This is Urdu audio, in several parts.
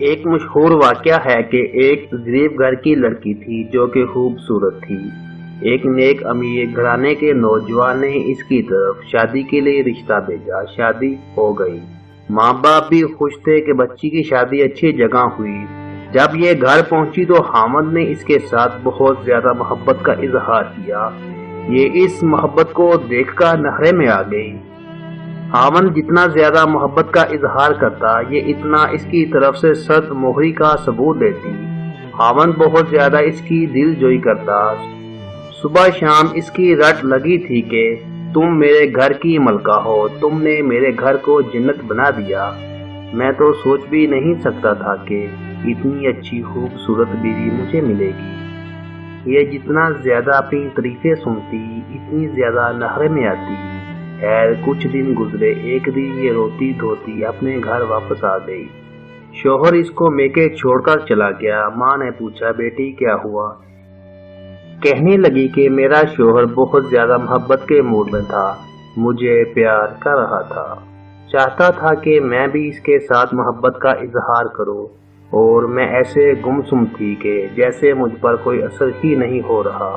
ایک مشہور واقعہ ہے کہ ایک غریب گھر کی لڑکی تھی جو کہ خوبصورت تھی۔ ایک نیک امیر گھرانے کے نوجوان نے اس کی طرف شادی کے لیے رشتہ بھیجا۔ شادی ہو گئی، ماں باپ بھی خوش تھے کہ بچی کی شادی اچھی جگہ ہوئی۔ جب یہ گھر پہنچی تو حامد نے اس کے ساتھ بہت زیادہ محبت کا اظہار کیا۔ یہ اس محبت کو دیکھ کر نخرے میں آ گئی۔ حامد جتنا زیادہ محبت کا اظہار کرتا، یہ اتنا اس کی طرف سے سرد مہری کا ثبوت دیتی۔ حامد بہت زیادہ اس کی دل جوئی کرتا۔ صبح شام اس کی رٹ لگی تھی کہ تم میرے گھر کی ملکہ ہو، تم نے میرے گھر کو جنت بنا دیا۔ میں تو سوچ بھی نہیں سکتا تھا کہ اتنی اچھی خوبصورت بیوی مجھے ملے گی۔ یہ جتنا زیادہ اپنی تعریفیں سنتی، اتنی زیادہ نخرے میں آتی۔ خیر کچھ دن گزرے، ایک دن یہ روتی دھوتی اپنے گھر واپس آ گئی۔ شوہر اس کو میکے چھوڑ کر چلا گیا۔ ماں نے پوچھا، بیٹی کیا ہوا؟ کہنے لگی کہ میرا شوہر بہت زیادہ محبت کے موڈ میں تھا، مجھے پیار کر رہا تھا، چاہتا تھا کہ میں بھی اس کے ساتھ محبت کا اظہار کروں، اور میں ایسے گمسم تھی کہ جیسے مجھ پر کوئی اثر ہی نہیں ہو رہا۔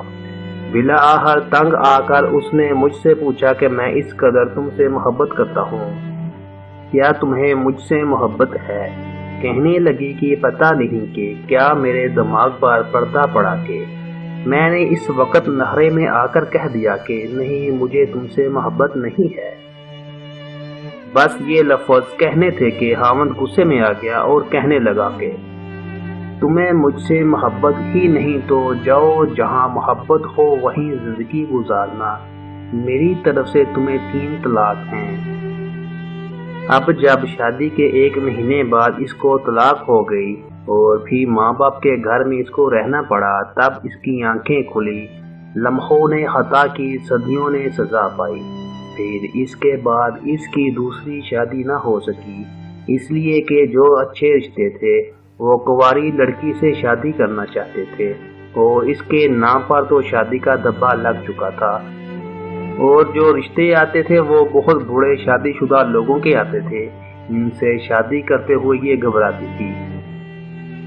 بلاآخر تنگ آ کر اس نے مجھ سے پوچھا کہ میں اس قدر تم سے محبت کرتا ہوں، کیا تمہیں مجھ سے محبت ہے؟ کہنے لگی کہ پتہ نہیں کہ کیا میرے دماغ پر پردہ پڑا کہ میں نے اس وقت نخرے میں آ کر کہہ دیا کہ نہیں، مجھے تم سے محبت نہیں ہے۔ بس یہ لفظ کہنے تھے کہ حامد غصے میں آ گیا اور کہنے لگا کہ تمہیں مجھ سے محبت ہی نہیں تو جاؤ، جہاں محبت ہو وہیں زندگی گزارنا، میری طرف سے تمہیں 3 طلاق ہیں۔ اب جب شادی کے 1 مہینے بعد اس کو طلاق ہو گئی اور پھر ماں باپ کے گھر میں اس کو رہنا پڑا، تب اس کی آنکھیں کھلی۔ لمحوں نے خطا کی، صدیوں نے سزا پائی۔ پھر اس کے بعد اس کی دوسری شادی نہ ہو سکی، اس لیے کہ جو اچھے رشتے تھے وہ کنواری لڑکی سے شادی کرنا چاہتے تھے، اور اس کے نام پر تو شادی کا دھبا لگ چکا تھا، اور جو رشتے آتے تھے وہ بہت بوڑھے شادی شدہ لوگوں کے آتے تھے، ان سے شادی کرتے ہوئے یہ گھبراتی تھی۔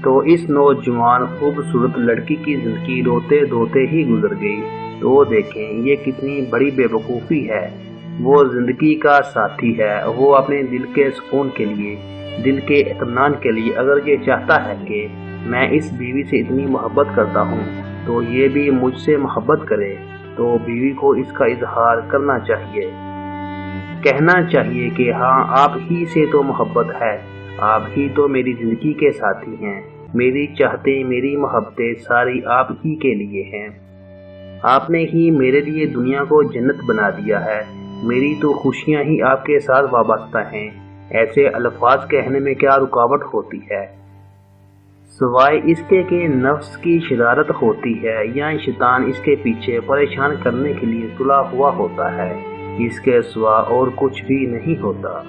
تو اس نوجوان خوبصورت لڑکی کی زندگی روتے دھوتے ہی گزر گئی۔ تو دیکھیں یہ کتنی بڑی بے وقوفی ہے۔ وہ زندگی کا ساتھی ہے، وہ اپنے دل کے سکون کے لیے، دل کے اطمینان کے لیے اگر یہ چاہتا ہے کہ میں اس بیوی سے اتنی محبت کرتا ہوں تو یہ بھی مجھ سے محبت کرے، تو بیوی کو اس کا اظہار کرنا چاہیے، کہنا چاہیے کہ ہاں آپ ہی سے تو محبت ہے، آپ ہی تو میری زندگی کے ساتھی ہیں، میری چاہتے میری محبتیں ساری آپ ہی کے لیے ہیں، آپ نے ہی میرے لیے دنیا کو جنت بنا دیا ہے، میری تو خوشیاں ہی آپ کے ساتھ وابستہ ہیں۔ ایسے الفاظ کہنے میں کیا رکاوٹ ہوتی ہے، سوائے اس کے کہ نفس کی شرارت ہوتی ہے یا شیطان اس کے پیچھے پریشان کرنے کے لیے تلا ہوا ہوتا ہے، اس کے سوا اور کچھ بھی نہیں ہوتا۔